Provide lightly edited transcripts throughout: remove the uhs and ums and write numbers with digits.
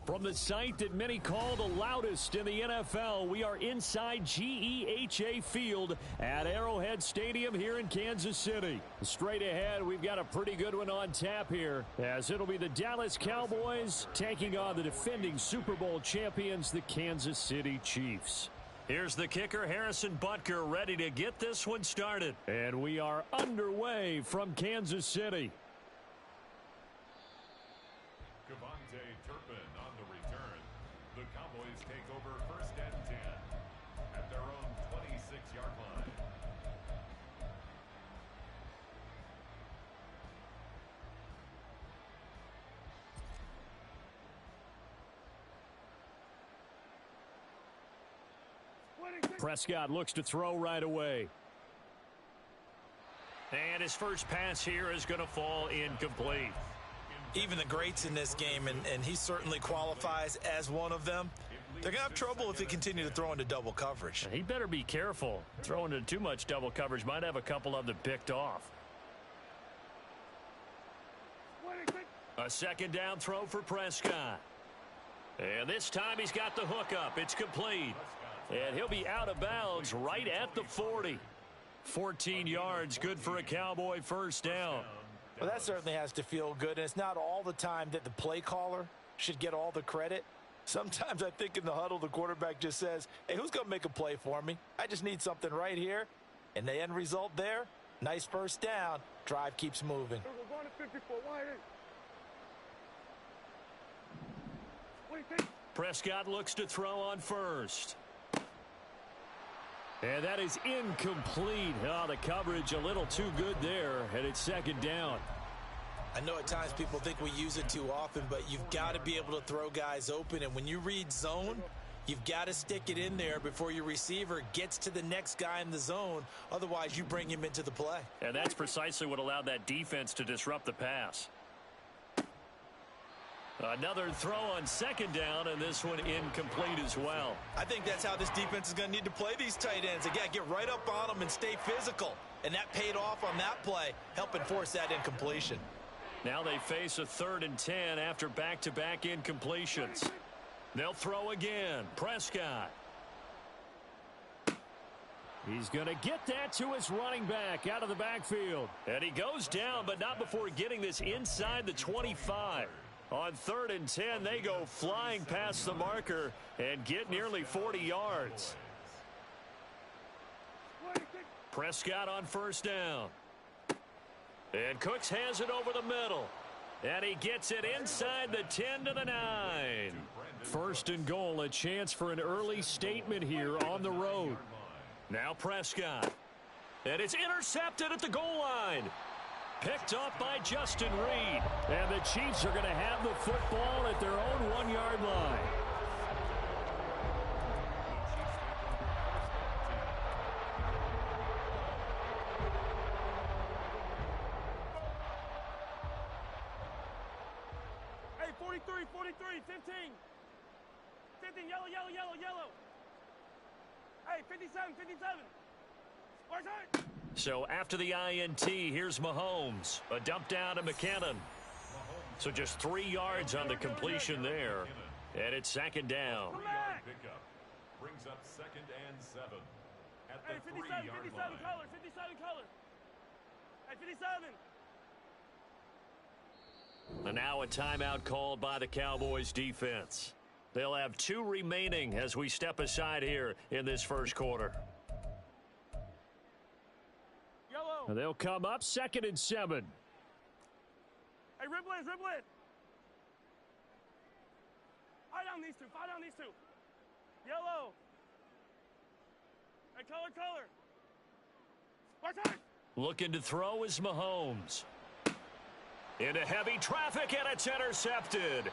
From the site that many call the loudest in the NFL, we are inside GEHA Field at Arrowhead Stadium here in Kansas City. Straight ahead, we've got a pretty good one on tap here, as it'll be the Dallas Cowboys taking on the defending Super Bowl champions, the Kansas City Chiefs. Here's the kicker, Harrison Butker, ready to get this one started. And we are underway from Kansas City. The Cowboys take over 1st and 10 at their own 26-yard line. Prescott looks to throw right away. And his first pass here is going to fall incomplete. Even the greats in this game, and he certainly qualifies as one of them, they're going to have trouble if they continue to throw into double coverage. He better be careful. Throwing into too much double coverage might have a couple of them picked off. A second down throw for Prescott. And this time he's got the hook up. It's complete. And he'll be out of bounds right at the 40. 14 yards, good for a Cowboy first down. Well, that certainly has to feel good, and it's not all the time that the play caller should get all the credit. Sometimes I think in the huddle, the quarterback just says, hey, who's going to make a play for me? I just need something right here. And the end result there, nice first down. Drive keeps moving. Prescott looks to throw on first. And that is incomplete. Oh, the coverage a little too good there, and it's second down. I know at times people think we use it too often, but you've got to be able to throw guys open. And when you read zone, you've got to stick it in there before your receiver gets to the next guy in the zone. Otherwise, you bring him into the play. And that's precisely what allowed that defense to disrupt the pass. Another throw on second down, and this one incomplete as well. I think that's how this defense is going to need to play these tight ends. They got to get right up on them and stay physical. And that paid off on that play, helping force that incompletion. Now they face a 3rd and 10 after back-to-back incompletions. They'll throw again. Prescott. He's going to get that to his running back out of the backfield. And he goes down, but not before getting this inside the 25. On 3rd and 10, they go flying past the marker and get nearly 40 yards. Prescott on first down. And Cooks has it over the middle. And he gets it inside the 10 to the 9. 1st and goal, a chance for an early statement here on the road. Now Prescott. And it's intercepted at the goal line. Picked off by Justin Reed. And the Chiefs are going to have the football at their own 1-yard line. Hey, 43, 15. 15, yellow. Hey, 57. Where's it? So after the INT, here's Mahomes. A dump down to McKinnon. So just 3 yards on the completion there. And it's second down. Pickup brings up 2nd and 7 at the 57 3-yard line. color. 57 color. Hey, 57. And now a timeout called by the Cowboys defense. They'll have 2 remaining as we step aside here in this first quarter. And they'll come up 2nd and 7. Hey, ribble it. Fire down these two. Yellow. Hey, color. Watch out. Looking to throw is Mahomes. Into heavy traffic, and it's intercepted.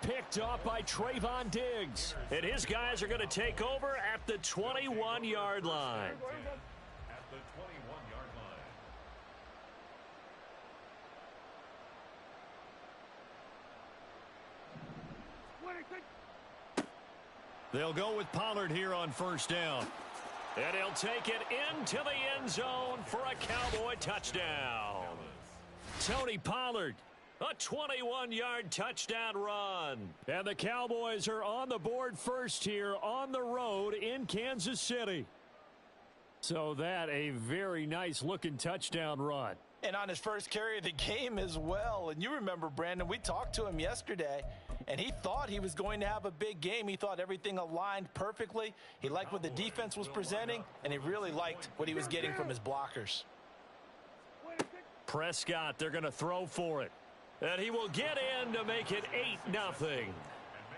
Picked off by Trayvon Diggs. And his guys are going to take over at the 21-yard line. At the 21-yard line. They'll go with Pollard here on first down. And he'll take it into the end zone for a Cowboy touchdown. Tony Pollard A 21-yard touchdown run. And the Cowboys are on the board first here on the road in Kansas City. So that a very nice looking touchdown run. And on his first carry of the game as well. And you remember, Brandon, we talked to him yesterday, and he thought he was going to have a big game. He thought everything aligned perfectly. He liked what the defense was presenting, and he really liked what he was getting from his blockers. Prescott, they're going to throw for it. And he will get in to make it 8-0.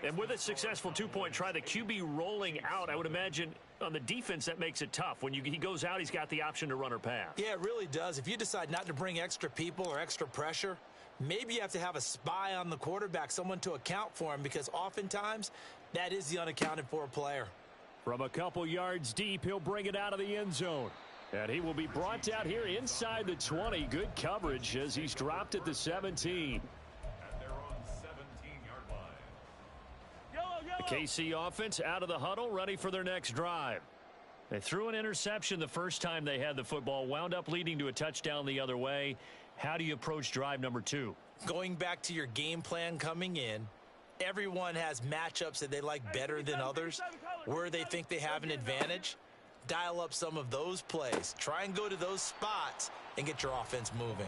And with a successful two-point try, the QB rolling out, I would imagine on the defense that makes it tough. When he goes out, he's got the option to run or pass. Yeah, it really does. If you decide not to bring extra people or extra pressure, maybe you have to have a spy on the quarterback, someone to account for him, because oftentimes that is the unaccounted for player. From a couple yards deep, he'll bring it out of the end zone. And he will be brought down here inside the 20. Good coverage as he's dropped at the 17. At their own 17-yard line. The KC offense out of the huddle, ready for their next drive. They threw an interception the first time they had the football, wound up leading to a touchdown the other way. How do you approach drive number 2? Going back to your game plan coming in, everyone has matchups that they like better than others, where they think they have an advantage. Dial up some of those plays. Try and go to those spots and get your offense moving.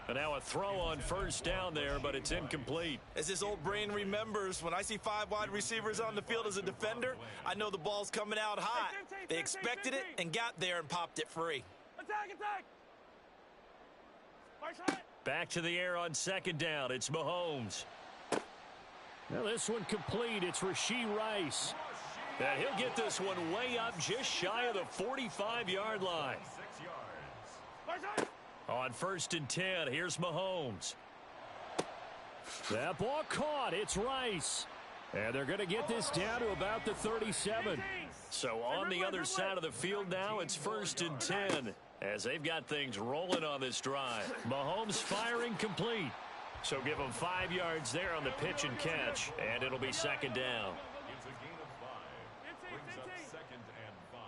And now a throw on first down there, but it's incomplete. As this old brain remembers, when I see 5 wide receivers on the field as a defender, I know the ball's coming out hot. They expected it and got there and popped it free. Attack! Back to the air on second down. It's Mahomes. Now this one complete. It's Rashee Rice. And he'll get this one way up just shy of the 45-yard line. 6 yards. On first and 10, here's Mahomes. That ball caught. It's Rice. And they're going to get this down to about the 37. So on the other side of the field now, it's first and 10 as they've got things rolling on this drive. Mahomes firing complete. So give him 5 yards there on the pitch and catch, and it'll be second down. It's a gain of 5. Brings up second and 5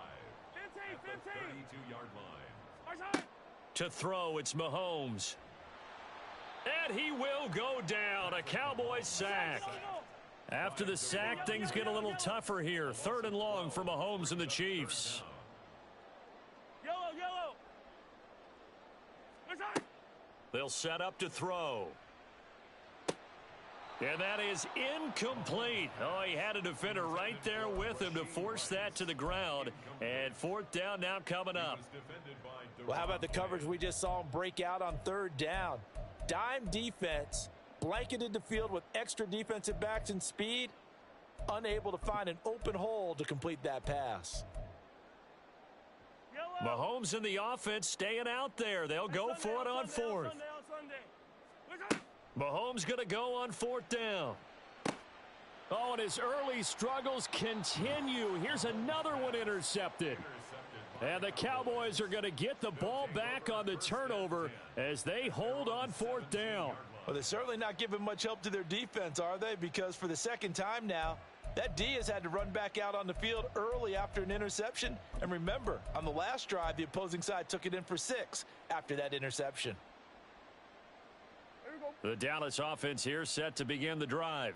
at the 32-yard line. To throw, it's Mahomes. And he will go down. A Cowboys sack. After the sack, things get a little tougher here. 3rd and long for Mahomes and the Chiefs. Yellow. They'll set up to throw. And that is incomplete. Oh, he had a defender right there with him to force that to the ground. And 4th down now coming up. Well, how about the coverage we just saw him break out on 3rd down? Dime defense, blanketed the field with extra defensive backs and speed, unable to find an open hole to complete that pass. Mahomes and the offense staying out there. They'll go for it on 4th. Mahomes going to go on 4th down. Oh, and his early struggles continue. Here's another one intercepted. And the Cowboys are going to get the ball back on the turnover as they hold on 4th down. Well, they're certainly not giving much help to their defense, are they? Because for the second time now, that D has had to run back out on the field early after an interception. And remember, on the last drive, the opposing side took it in for 6 after that interception. The Dallas offense here set to begin the drive.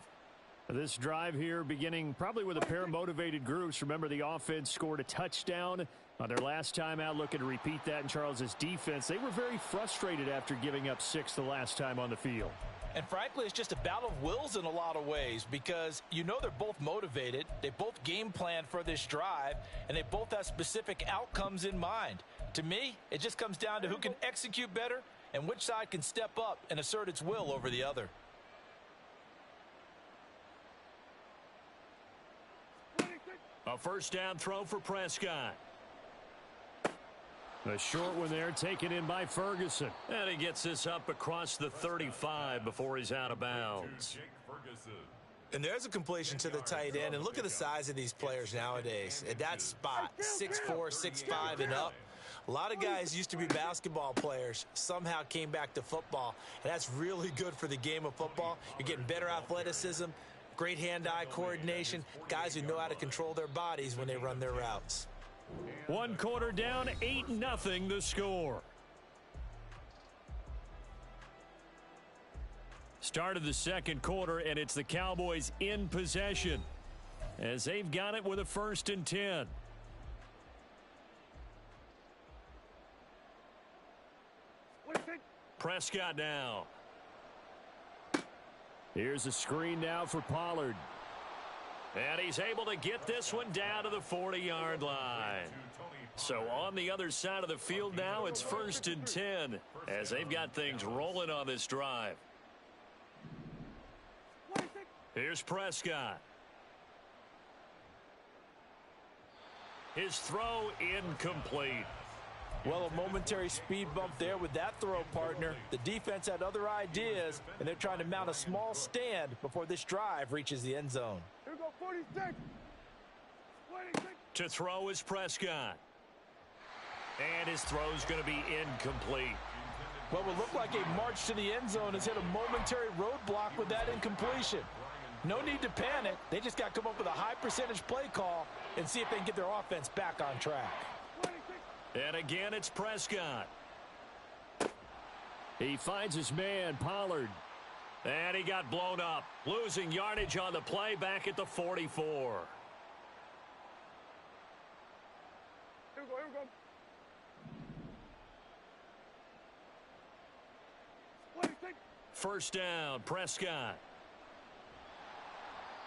This drive here beginning probably with a pair of motivated groups. Remember, the offense scored a touchdown on their last time out, looking to repeat that in Charles's defense. They were very frustrated after giving up 6 the last time on the field. And frankly, it's just a battle of wills in a lot of ways, because you know they're both motivated. They both game planned for this drive, and they both have specific outcomes in mind. To me, it just comes down to who can execute better and which side can step up and assert its will over the other. A first down throw for Prescott. A short one there taken in by Ferguson. And he gets this up across the 35 before he's out of bounds. And there's a completion to the tight end. And look at the size of these players nowadays. At that spot, 6'4", 6'5", and up. A lot of guys used to be basketball players, somehow came back to football. And that's really good for the game of football. You're getting better athleticism, great hand-eye coordination, guys who know how to control their bodies when they run their routes. 1 quarter down, 8-0 the score. Start of the second quarter, and it's the Cowboys in possession as they've got it with a 1st and 10. Prescott now. Here's a screen now for Pollard. And he's able to get this one down to the 40-yard line. So on the other side of the field now, it's 1st and 10 as they've got things rolling on this drive. Here's Prescott. His throw incomplete. Well, a momentary speed bump there with that throw, partner. The defense had other ideas, and they're trying to mount a small stand before this drive reaches the end zone. Here we go, 46. 26. To throw is Prescott. And his throw's going to be incomplete. What would look like a march to the end zone has hit a momentary roadblock with that incompletion. No need to panic. They just got to come up with a high percentage play call and see if they can get their offense back on track. And again, it's Prescott. He finds his man, Pollard. And he got blown up. Losing yardage on the play back at the 44. Here we go, here we go. 26. First down, Prescott.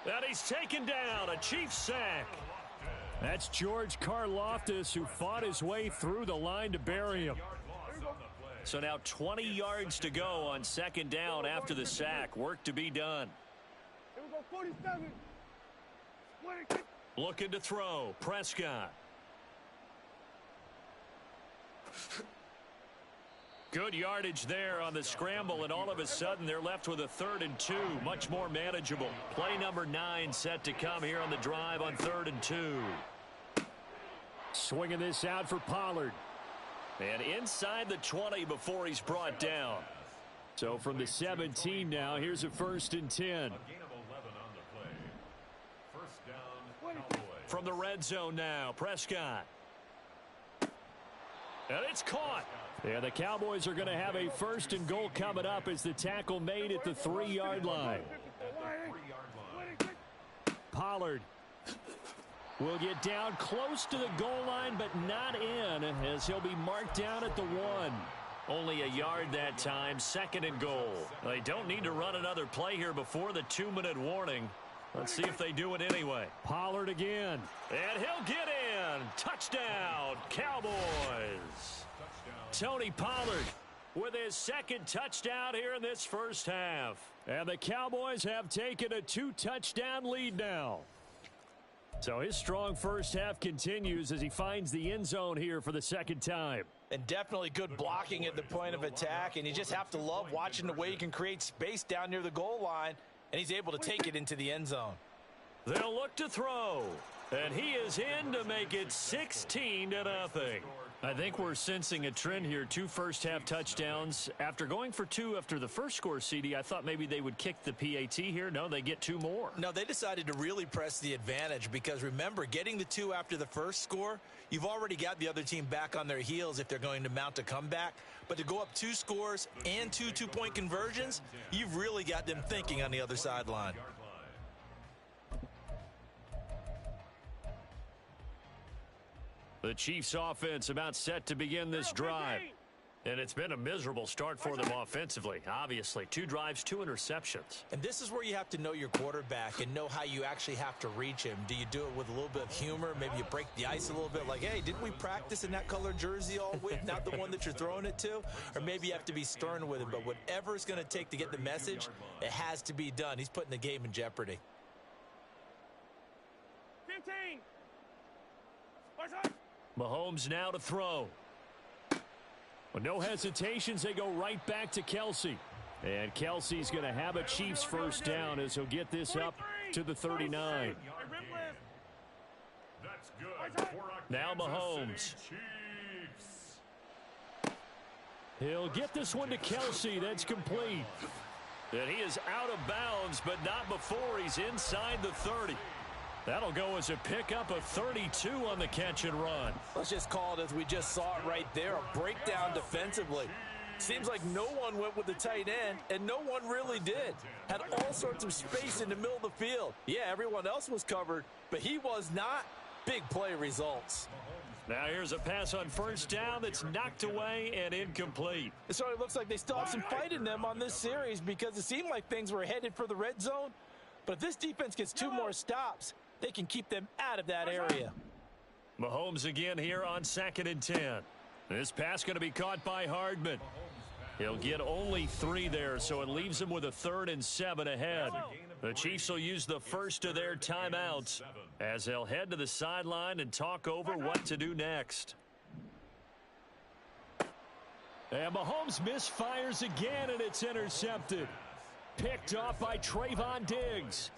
And he's taken down. A Chiefs sack. That's George Karlaftis, who fought his way through the line to bury him. So now 20 yards to go on 2nd down after the sack. Work to be done. Here we go, 47. 26. Looking to throw. Prescott. Good yardage there on the scramble, and all of a sudden they're left with a 3rd and 2. Much more manageable. Play number 9 set to come here on the drive on 3rd and 2. Swinging this out for Pollard. And inside the 20 before he's brought down. So from the 17 now, here's a 1st and 10. A gain of 11 on the play. First down, Cowboys. From the red zone now, Prescott. And it's caught. Yeah, the Cowboys are going to have a 1st and goal coming up as the tackle made at the 3-yard line. Pollard will get down close to the goal line, but not in, as he'll be marked down at the 1. Only a yard that time, 2nd and goal. They don't need to run another play here before the 2-minute warning. Let's see if they do it anyway. Pollard again. And he'll get in. Touchdown, Cowboys. Tony Pollard with his 2nd touchdown here in this first half. And the Cowboys have taken a 2-touchdown lead now. So his strong first half continues as he finds the end zone here for the 2nd time. And definitely good blocking at the point of attack, and you just have to love watching the way he can create space down near the goal line, and he's able to take it into the end zone. They'll look to throw, and he is in to make it 16-0. I think we're sensing a trend here. 2 first-half touchdowns. After going for 2 after the first score, CD, I thought maybe they would kick the PAT here. No, they get 2 more. No, they decided to really press the advantage because, remember, getting the 2 after the first score, you've already got the other team back on their heels if they're going to mount a comeback. But to go up 2 scores and 2 two-point conversions, you've really got them thinking on the other sideline. The Chiefs offense about set to begin this drive. And it's been a miserable start for them offensively. Obviously, 2 drives, 2 interceptions. And this is where you have to know your quarterback and know how you actually have to reach him. Do you do it with a little bit of humor? Maybe you break the ice a little bit like, hey, didn't we practice in that color jersey all week? Not the one that you're throwing it to? Or maybe you have to be stern with him. But whatever it's going to take to get the message, it has to be done. He's putting the game in jeopardy. 15. Watch out. Mahomes now to throw. With no hesitations, they go right back to Kelsey. And Kelsey's going to have a Chiefs first down as he'll get this up to the 39. That's good. Now Mahomes. He'll get this one to Kelsey. That's complete. And he is out of bounds, but not before he's inside the 30. That'll go as a pickup of 32 on the catch and run. Let's just call it as we just saw it right there, a breakdown defensively. Seems like no one went with the tight end, and no one really did. Had all sorts of space in the middle of the field. Yeah, everyone else was covered, but he was not. Big play results. Now here's a pass on first down that's knocked away and incomplete. It sort of looks like they still have some fight in them on this series because it seemed like things were headed for the red zone. But if this defense gets 2 more stops, they can keep them out of that area. Mahomes again here on 2nd and 10. This pass going to be caught by Hardman. He'll get only 3 there, so it leaves him with a 3rd and 7 ahead. The Chiefs will use the first of their timeouts as they'll head to the sideline and talk over what to do next. And Mahomes misfires again, and it's intercepted. Picked off by Trayvon Diggs.